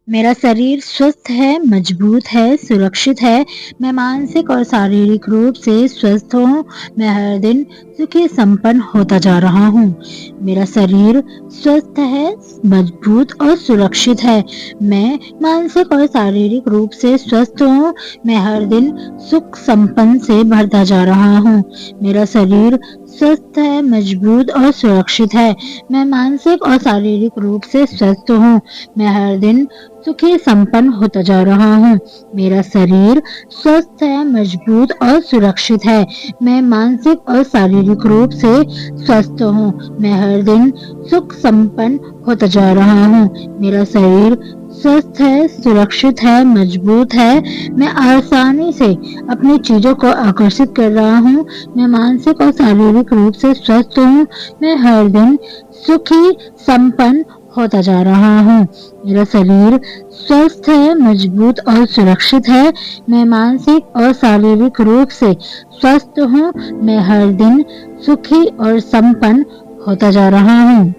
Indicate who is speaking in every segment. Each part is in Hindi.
Speaker 1: मेरा शरीर स्वस्थ है, मजबूत है, सुरक्षित है। मैं मानसिक और शारीरिक रूप से स्वस्थ हूँ। मैं हर दिन सुखी संपन्न होता जा रहा हूँ। मेरा शरीर स्वस्थ है, मजबूत और सुरक्षित है। मैं मानसिक और शारीरिक रूप से स्वस्थ हूँ। मैं हर दिन सुख संपन्न से भरता जा रहा हूँ। मेरा शरीर स्वस्थ है, मजबूत और सुरक्षित है। मैं मानसिक और शारीरिक रूप से स्वस्थ हूँ। मैं हर दिन सुखी संपन्न होता जा रहा हूँ। मेरा शरीर स्वस्थ है, मजबूत और सुरक्षित है। मैं मानसिक और शारीरिक रूप से स्वस्थ हूँ। मैं हर दिन सुख संपन्न होता जा रहा हूँ। मेरा शरीर स्वस्थ है, सुरक्षित है, मजबूत है। मैं आसानी से अपनी चीजों को आकर्षित कर रहा हूँ। मैं मानसिक और शारीरिक रूप से स्वस्थ हूँ। मैं हर दिन सुखी संपन्न होता जा रहा हूँ। मेरा शरीर स्वस्थ है, मजबूत और सुरक्षित है। मैं मानसिक और शारीरिक रूप से स्वस्थ हूँ। मैं हर दिन सुखी और संपन्न होता जा रहा हूँ।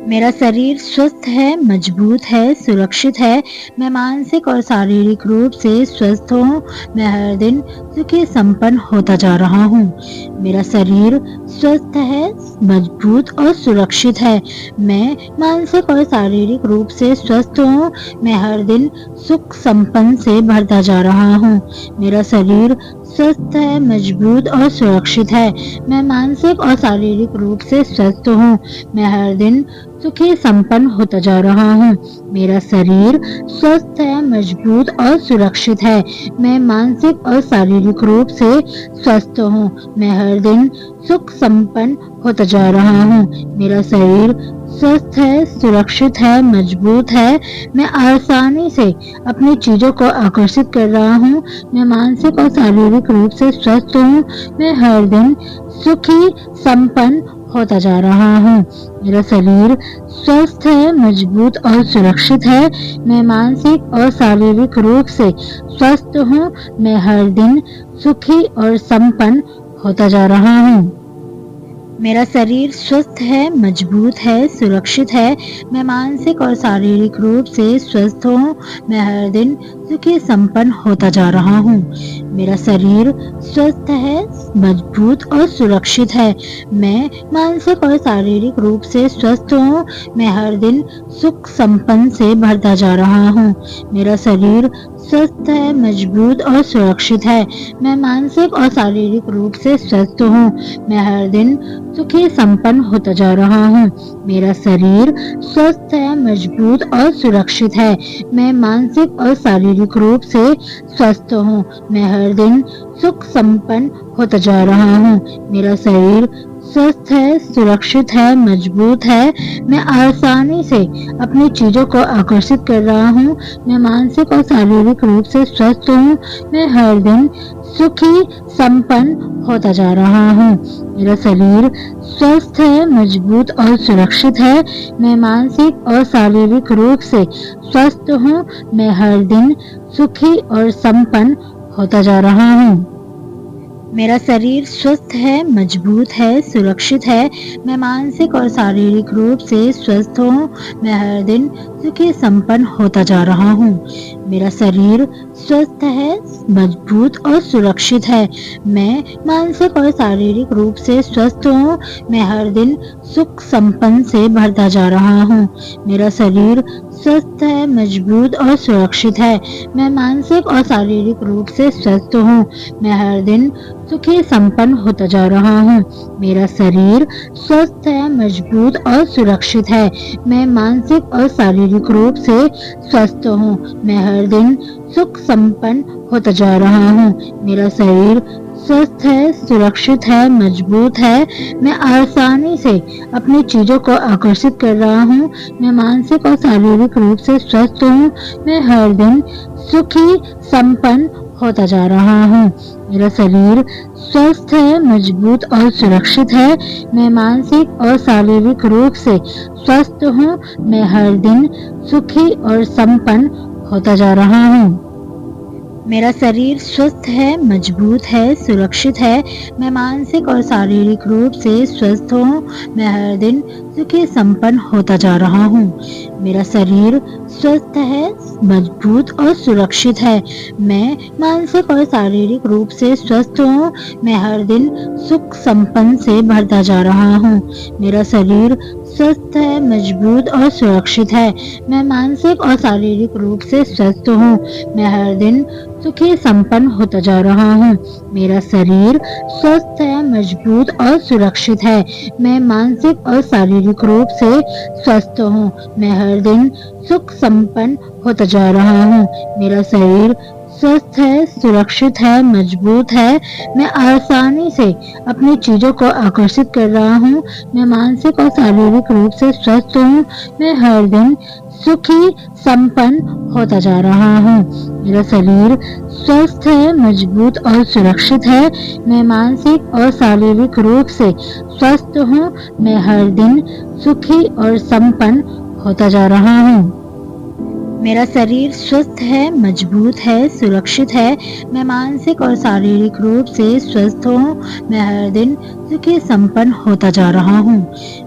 Speaker 1: मेरा शरीर स्वस्थ है, मजबूत है, सुरक्षित है। मैं मानसिक और शारीरिक रूप से स्वस्थ हूँ। मैं हर दिन सुखी संपन्न होता जा रहा हूँ। मेरा शरीर स्वस्थ है, मजबूत और सुरक्षित है। मैं मानसिक और शारीरिक रूप से स्वस्थ हूँ। मैं हर दिन सुख संपन्न से भरता जा रहा हूँ। मेरा शरीर स्वस्थ है, मजबूत और सुरक्षित है। मैं मानसिक और शारीरिक रूप से स्वस्थ हूँ। मैं हर दिन सुखी संपन्न होता जा रहा हूँ। मेरा शरीर स्वस्थ है, मजबूत और सुरक्षित है। मैं मानसिक और शारीरिक रूप से स्वस्थ हूँ। मैं हर दिन सुख संपन्न होता जा रहा हूँ। मेरा शरीर स्वस्थ है, सुरक्षित है, मजबूत है। मैं आसानी से अपनी चीजों को आकर्षित कर रहा हूँ। मैं मानसिक और शारीरिक रूप से स्वस्थ हूँ। मैं हर दिन सुखी संपन्न होता जा रहा हूँ। मेरा शरीर स्वस्थ है, मजबूत और सुरक्षित है। मैं मानसिक और शारीरिक रूप से स्वस्थ हूँ। मैं हर दिन सुखी और संपन्न होता जा रहा हूँ। मेरा शरीर स्वस्थ है, मजबूत है, सुरक्षित है। मैं मानसिक और शारीरिक रूप से स्वस्थ हूँ। मैं हर दिन सुखी संपन्न होता जा रहा हूँ। मेरा शरीर स्वस्थ है, मजबूत और सुरक्षित है। मैं मानसिक और शारीरिक रूप से स्वस्थ हूँ। मैं हर दिन सुख संपन्न से भरता जा रहा हूँ। मेरा शरीर स्वस्थ है, मजबूत और सुरक्षित है। मैं मानसिक और शारीरिक रूप से स्वस्थ हूँ। मैं हर दिन सुखी संपन्न होता जा रहा हूँ। मेरा शरीर स्वस्थ है, मजबूत और सुरक्षित है। मैं मानसिक और शारीरिक रूप से स्वस्थ हूँ। मैं हर दिन सुख संपन्न होता जा रहा हूँ। मेरा शरीर स्वस्थ है, सुरक्षित है, मजबूत है। मैं आसानी से अपनी चीजों को आकर्षित कर रहा हूँ। मैं मानसिक और शारीरिक रूप से स्वस्थ हूँ। मैं हर दिन सुखी संपन्न होता जा रहा हूँ। मेरा शरीर स्वस्थ है, मजबूत और सुरक्षित है। मैं मानसिक और शारीरिक रूप से स्वस्थ हूँ। मैं हर दिन सुखी और संपन्न होता जा रहा हूँ। मेरा शरीर स्वस्थ है, मजबूत है, सुरक्षित है। मैं मानसिक और शारीरिक रूप से स्वस्थ हूँ। मैं हर दिन सुखी संपन्न होता जा रहा हूँ। मेरा शरीर स्वस्थ है, मजबूत और सुरक्षित है। मैं मानसिक और शारीरिक रूप से स्वस्थ हूँ। मैं हर दिन सुख संपन्न से भरता जा रहा हूँ। मेरा शरीर स्वस्थ है, मजबूत और सुरक्षित है। मैं मानसिक और शारीरिक रूप से स्वस्थ हूँ। मैं हर दिन सुखी संपन्न होता जा रहा हूँ। मेरा शरीर स्वस्थ है, मजबूत और सुरक्षित है। मैं मानसिक और शारीरिक रूप से स्वस्थ हूँ। मैं हर दिन सुख संपन्न होता जा रहा हूँ। मेरा शरीर स्वस्थ है, सुरक्षित है, मजबूत है। मैं आसानी से अपनी चीजों को आकर्षित कर रहा हूँ। मैं मानसिक और शारीरिक रूप से स्वस्थ हूँ। मैं हर दिन सुखी संपन्न होता जा रहा हूँ। मेरा शरीर स्वस्थ है, मजबूत और सुरक्षित है। मैं मानसिक और शारीरिक रूप से स्वस्थ हूँ। मैं हर दिन सुखी और संपन्न होता जा रहा हूँ। मेरा शरीर स्वस्थ है, मजबूत है, सुरक्षित है। मैं मानसिक और शारीरिक रूप से स्वस्थ हूँ। मैं हर दिन सुखी संपन्न होता जा रहा हूँ। मेरा शरीर स्वस्थ है, मजबूत और सुरक्षित है। मैं मानसिक और शारीरिक रूप से स्वस्थ हूँ। मैं हर दिन सुख संपन्न से भरता जा रहा हूँ। मेरा शरीर स्वस्थ है, मजबूत और सुरक्षित है। मैं मानसिक और शारीरिक रूप से स्वस्थ हूँ। मैं हर दिन सुखी संपन्न होता जा रहा हूँ। मेरा शरीर स्वस्थ है, मजबूत और सुरक्षित है। मैं मानसिक और शारीरिक रूप से स्वस्थ हूँ। मैं हर दिन सुख संपन्न होता जा रहा हूँ। मेरा शरीर स्वस्थ है, सुरक्षित है, मजबूत है। मैं आसानी से अपनी चीजों को आकर्षित कर रहा हूँ। मैं मानसिक और शारीरिक रूप से स्वस्थ हूँ। मैं हर दिन सुखी संपन्न होता जा रहा हूँ। मेरा शरीर स्वस्थ है, मजबूत और सुरक्षित है। मैं मानसिक और शारीरिक रूप से स्वस्थ हूँ। मैं हर दिन सुखी और संपन्न होता जा रहा हूँ। मेरा शरीर स्वस्थ है, मजबूत है, सुरक्षित है। मैं मानसिक और शारीरिक रूप से स्वस्थ हूँ। मैं हर दिन सुखी संपन्न होता जा रहा हूँ।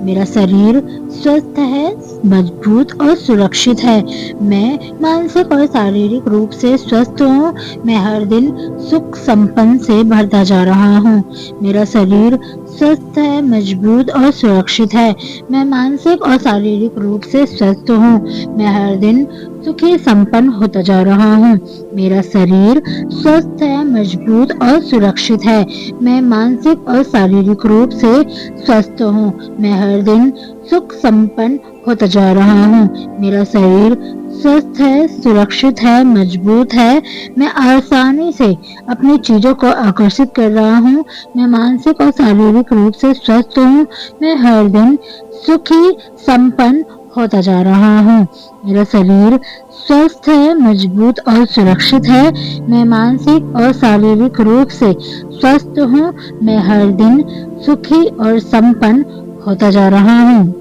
Speaker 1: मेरा शरीर स्वस्थ है, मजबूत और सुरक्षित है। मैं मानसिक और शारीरिक रूप से स्वस्थ हूँ। मैं हर दिन सुख संपन्न से भरता जा रहा हूँ। मेरा शरीर स्वस्थ है, मजबूत और सुरक्षित है। मैं मानसिक और शारीरिक रूप से स्वस्थ हूँ। मैं हर दिन सुखी संपन्न होता जा रहा हूँ। मेरा शरीर स्वस्थ है, मजबूत और सुरक्षित है। मैं मानसिक और शारीरिक रूप से स्वस्थ हूँ। मैं हर दिन सुख संपन्न होता जा रहा हूँ। मेरा शरीर स्वस्थ है, सुरक्षित है, मजबूत है। मैं आसानी से अपनी चीजों को आकर्षित कर रहा हूँ। मैं मानसिक और शारीरिक रूप से स्वस्थ हूँ। मैं हर दिन सुखी संपन्न होता जा रहा हूँ। मेरा शरीर स्वस्थ है, मजबूत और सुरक्षित है। मैं मानसिक और शारीरिक रूप से स्वस्थ हूँ। मैं हर दिन सुखी और संपन्न होता जा रहा हूँ।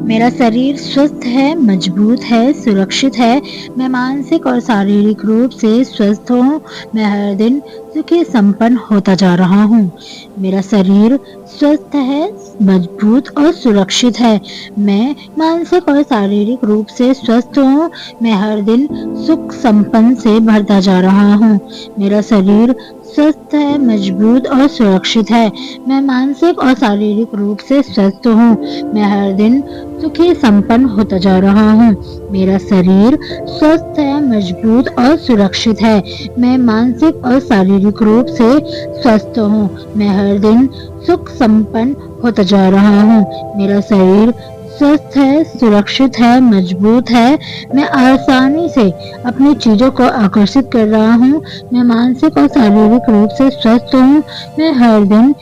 Speaker 1: मेरा शरीर स्वस्थ है, मजबूत है, सुरक्षित है। मैं मानसिक और शारीरिक रूप से स्वस्थ हूँ। मैं हर दिन सुखी संपन्न होता जा रहा हूँ। मेरा शरीर स्वस्थ है, मजबूत और सुरक्षित है। मैं मानसिक और शारीरिक रूप से स्वस्थ हूँ। मैं हर दिन सुख संपन्न से भरता जा रहा हूँ। मेरा शरीर स्वस्थ है, मजबूत और सुरक्षित है। मैं मानसिक और शारीरिक रूप से स्वस्थ हूँ। मैं हर दिन सुखी संपन्न होता जा रहा हूँ। मेरा शरीर स्वस्थ है, मजबूत और सुरक्षित है। मैं मानसिक और शारीरिक रूप से स्वस्थ हूँ। मैं हर दिन सुख संपन्न होता जा रहा हूँ। मेरा शरीर स्वस्थ है, सुरक्षित है, मजबूत है। मैं आसानी से अपनी चीजों को आकर्षित कर रहा हूँ। मैं मानसिक और शारीरिक रूप से स्वस्थ हूँ। मैं हर दिन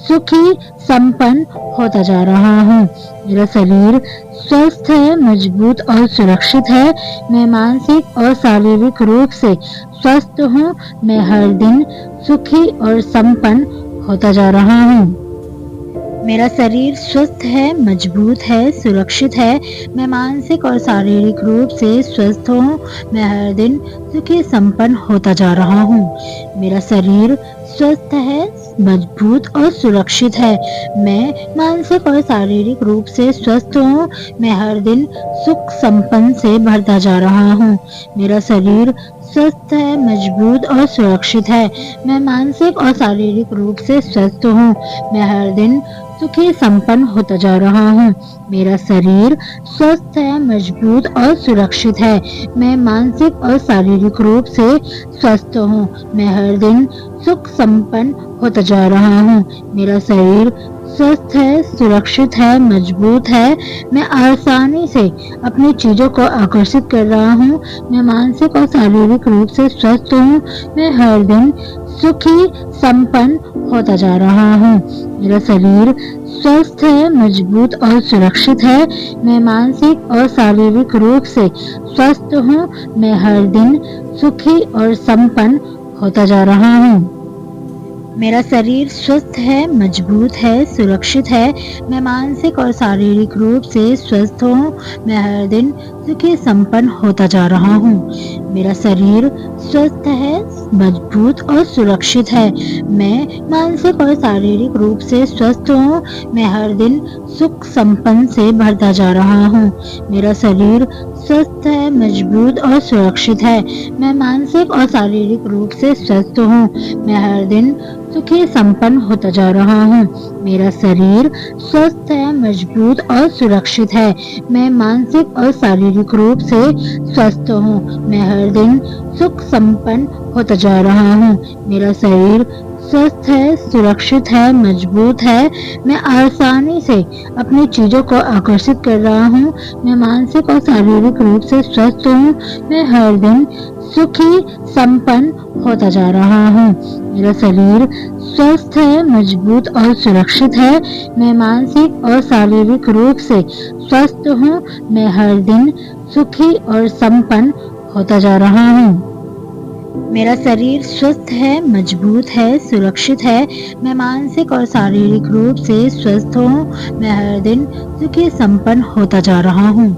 Speaker 1: सुखी संपन्न होता जा रहा हूँ। मेरा शरीर स्वस्थ है, मजबूत और सुरक्षित है। मैं मानसिक और शारीरिक रूप से स्वस्थ हूँ। मैं हर दिन सुखी और संपन्न होता जा रहा हूँ। मेरा शरीर स्वस्थ है, मजबूत है, सुरक्षित है। मैं मानसिक और शारीरिक रूप से स्वस्थ हूँ। मैं हर दिन सुखी संपन्न होता जा रहा हूँ। मेरा शरीर स्वस्थ है, मजबूत और सुरक्षित है। मैं मानसिक और शारीरिक रूप से स्वस्थ हूँ। मैं हर दिन सुख संपन्न से भरता जा रहा हूँ। मेरा शरीर स्वस्थ है, मजबूत और सुरक्षित है। मैं मानसिक और शारीरिक रूप से स्वस्थ हूँ। मैं हर दिन सुखी संपन्न होता जा रहा हूँ। मेरा शरीर स्वस्थ है, मजबूत और सुरक्षित है। मैं मानसिक और शारीरिक रूप से स्वस्थ हूँ। मैं हर दिन सुख संपन्न होता जा रहा हूँ। मेरा शरीर स्वस्थ है, सुरक्षित है, मजबूत है। मैं आसानी से अपनी चीजों को आकर्षित कर रहा हूँ। मैं मानसिक और शारीरिक रूप से स्वस्थ हूँ। मैं हर दिन सुखी संपन्न होता जा रहा हूँ। मेरा शरीर स्वस्थ है, मजबूत और सुरक्षित है। मैं मानसिक और शारीरिक रूप से स्वस्थ हूँ। मैं हर दिन सुखी और संपन्न होता जा रहा हूँ। मेरा शरीर स्वस्थ है, मजबूत है, सुरक्षित है। मैं मानसिक और शारीरिक रूप से स्वस्थ हूँ। मैं हर दिन सुखी संपन्न होता जा रहा हूँ। मेरा शरीर स्वस्थ है, मजबूत और सुरक्षित है। मैं मानसिक और शारीरिक रूप से स्वस्थ हूँ। मैं हर दिन सुख संपन्न से भरता जा रहा हूँ। मेरा शरीर स्वस्थ है, मजबूत और सुरक्षित है। मैं मानसिक और शारीरिक रूप से स्वस्थ हूँ। मैं हर दिन सुखी संपन्न होता जा रहा हूँ। मेरा शरीर स्वस्थ है, मजबूत और सुरक्षित है। मैं मानसिक और शारीरिक रूप से स्वस्थ हूँ। मैं हर दिन सुख संपन्न होता जा रहा हूँ। मेरा शरीर स्वस्थ है, सुरक्षित है, मजबूत है। मैं आसानी से अपनी चीजों को आकर्षित कर रहा हूँ। मैं मानसिक और शारीरिक रूप से स्वस्थ हूँ। मैं हर दिन सुखी संपन्न होता जा रहा हूँ। मेरा शरीर स्वस्थ है, मजबूत और सुरक्षित है। मैं मानसिक और शारीरिक रूप से स्वस्थ हूँ। मैं हर दिन सुखी और संपन्न होता जा रहा हूँ। मेरा शरीर स्वस्थ है, मजबूत है, सुरक्षित है। मैं मानसिक और शारीरिक रूप से स्वस्थ हूँ। मैं हर दिन सुखी संपन्न होता जा रहा हूँ।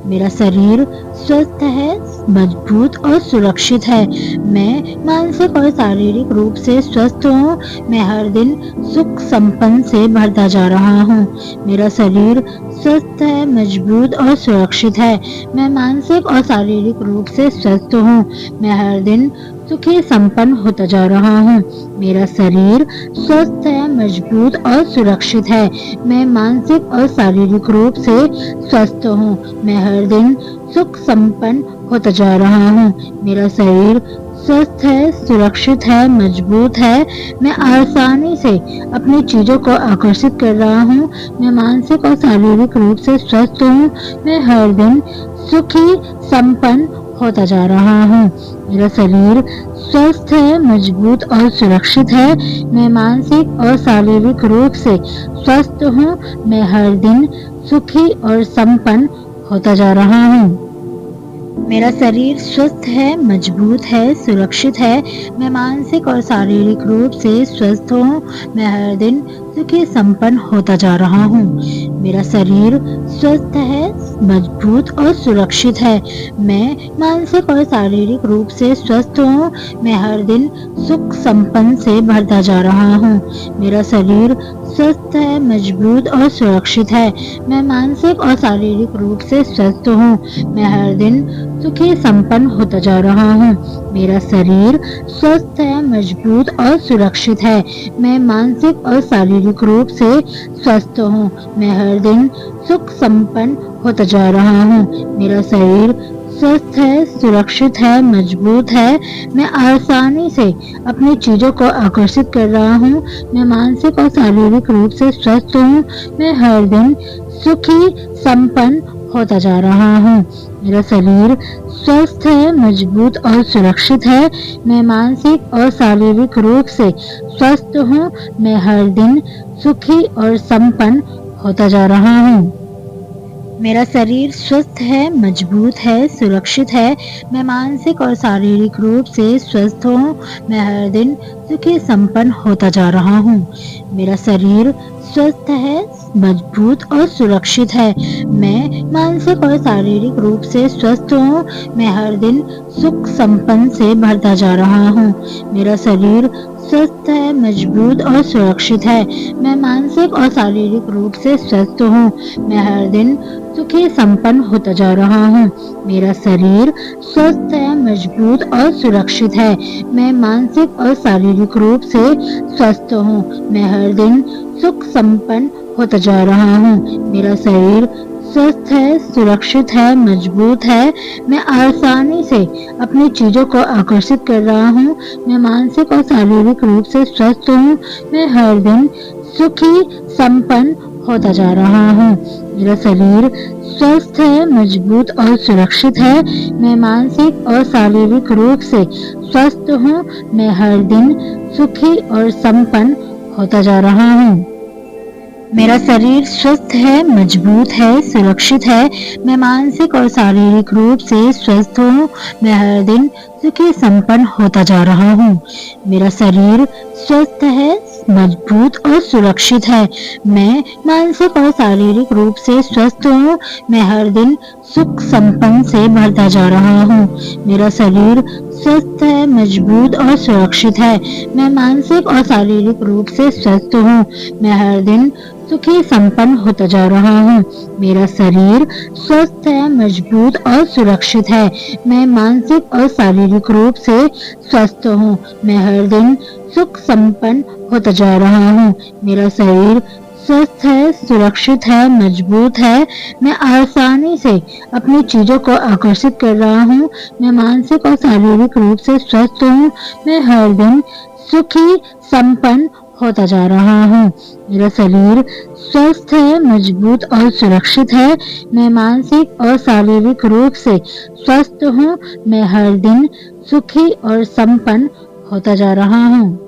Speaker 1: मेरा शरीर स्वस्थ है, मजबूत और सुरक्षित है। मैं मानसिक और शारीरिक रूप से स्वस्थ हूँ। मैं हर दिन सुख संपन्न से भरता जा रहा हूँ। मेरा शरीर स्वस्थ है, मजबूत और सुरक्षित है। मैं मानसिक और शारीरिक रूप से स्वस्थ हूँ। मैं हर दिन सुखी संपन्न होता जा रहा हूँ। मेरा शरीर स्वस्थ है, मजबूत और सुरक्षित है। मैं मानसिक और शारीरिक रूप से स्वस्थ हूँ। मैं हर दिन सुख संपन्न होता जा रहा हूँ। मेरा शरीर स्वस्थ है, सुरक्षित है, मजबूत है। मैं आसानी से अपनी चीजों को आकर्षित कर रहा हूँ। मैं मानसिक और शारीरिक रूप से स्वस्थ हूँ। मैं हर दिन सुखी संपन्न होता जा रहा हूँ। मेरा शरीर स्वस्थ है, मजबूत और सुरक्षित है। मैं मानसिक और शारीरिक रूप से स्वस्थ हूँ। मैं हर दिन सुखी और संपन्न होता जा रहा हूँ। मेरा शरीर स्वस्थ है, मजबूत है, सुरक्षित है। मैं मानसिक और शारीरिक रूप से स्वस्थ हूँ। मैं हर दिन सुखी संपन्न होता जा रहा हूँ। मेरा शरीर स्वस्थ है, मजबूत और सुरक्षित है। मैं मानसिक और शारीरिक रूप से स्वस्थ हूँ। मैं हर दिन सुख संपन्न से भरता जा रहा हूँ। मेरा शरीर स्वस्थ है, मजबूत और सुरक्षित है। मैं मानसिक और शारीरिक रूप से स्वस्थ हूँ। मैं हर दिन सुखी संपन्न होता जा रहा हूँ। मेरा शरीर स्वस्थ है, मजबूत और सुरक्षित है। मैं मानसिक और शारीरिक रूप से स्वस्थ हूँ। मैं हर दिन सुख संपन्न होता जा रहा हूँ। मेरा शरीर स्वस्थ है, सुरक्षित है, मजबूत है। मैं आसानी से अपनी चीजों को आकर्षित कर रहा हूँ। मैं मानसिक और शारीरिक रूप से स्वस्थ हूँ। मैं हर दिन सुखी संपन्न होता जा रहा हूँ। मेरा शरीर स्वस्थ है, मजबूत और सुरक्षित है। मैं मानसिक और शारीरिक रूप से स्वस्थ हूँ। मैं हर दिन सुखी और संपन्न होता जा रहा हूँ। मेरा शरीर स्वस्थ है, मजबूत है, सुरक्षित है। मैं मानसिक और शारीरिक रूप से स्वस्थ हूँ। मैं हर दिन सुखी संपन्न होता जा रहा हूँ। मेरा शरीर स्वस्थ है, मजबूत और सुरक्षित है। मैं मानसिक और शारीरिक रूप से स्वस्थ हूँ। मैं हर दिन सुख संपन्न से भरता जा रहा हूँ। मेरा शरीर स्वस्थ है, मजबूत और सुरक्षित है। मैं मानसिक और शारीरिक रूप से स्वस्थ हूँ। मैं हर दिन सुखी संपन्न होता जा रहा हूँ। मेरा शरीर स्वस्थ है, मजबूत और सुरक्षित है। मैं मानसिक और शारीरिक रूप से स्वस्थ हूँ। मैं हर दिन सुख संपन्न होता जा रहा हूँ। मेरा शरीर स्वस्थ है, सुरक्षित है, मजबूत है। मैं आसानी से अपनी चीजों को आकर्षित कर रहा हूँ। मैं मानसिक और शारीरिक रूप से स्वस्थ हूँ। मैं हर दिन सुखी संपन्न होता जा रहा हूँ। मेरा शरीर स्वस्थ है, मजबूत और सुरक्षित है। मैं मानसिक और शारीरिक रूप से स्वस्थ हूँ। मैं हर दिन सुखी और संपन्न होता जा रहा हूँ। मेरा शरीर स्वस्थ है, मजबूत है, सुरक्षित है। मैं मानसिक और शारीरिक रूप से स्वस्थ हूँ। मैं हर दिन सुखी संपन्न होता जा रहा हूँ। मेरा शरीर स्वस्थ है, मजबूत और सुरक्षित है। मैं मानसिक और शारीरिक रूप से स्वस्थ हूँ। मैं हर दिन सुख संपन्न से भरता जा रहा हूँ। मेरा शरीर स्वस्थ है, मजबूत और सुरक्षित है। मैं मानसिक और शारीरिक रूप से स्वस्थ हूँ। मैं हर दिन सुखी संपन्न होता जा रहा हूँ। मेरा शरीर स्वस्थ है, मजबूत और सुरक्षित है। मैं मानसिक और शारीरिक रूप से स्वस्थ हूँ। मैं हर दिन सुख संपन्न होता जा रहा हूँ। मेरा शरीर स्वस्थ है, सुरक्षित है, मजबूत है। मैं आसानी से अपनी चीजों को आकर्षित कर रहा हूँ। मैं मानसिक और शारीरिक रूप से स्वस्थ हूँ। मैं हर दिन सुखी संपन्न होता जा रहा हूँ। मेरा शरीर स्वस्थ है, मजबूत और सुरक्षित है। मैं मानसिक और शारीरिक रूप से स्वस्थ हूँ। मैं हर दिन सुखी और संपन्न होता जा रहा हूँ।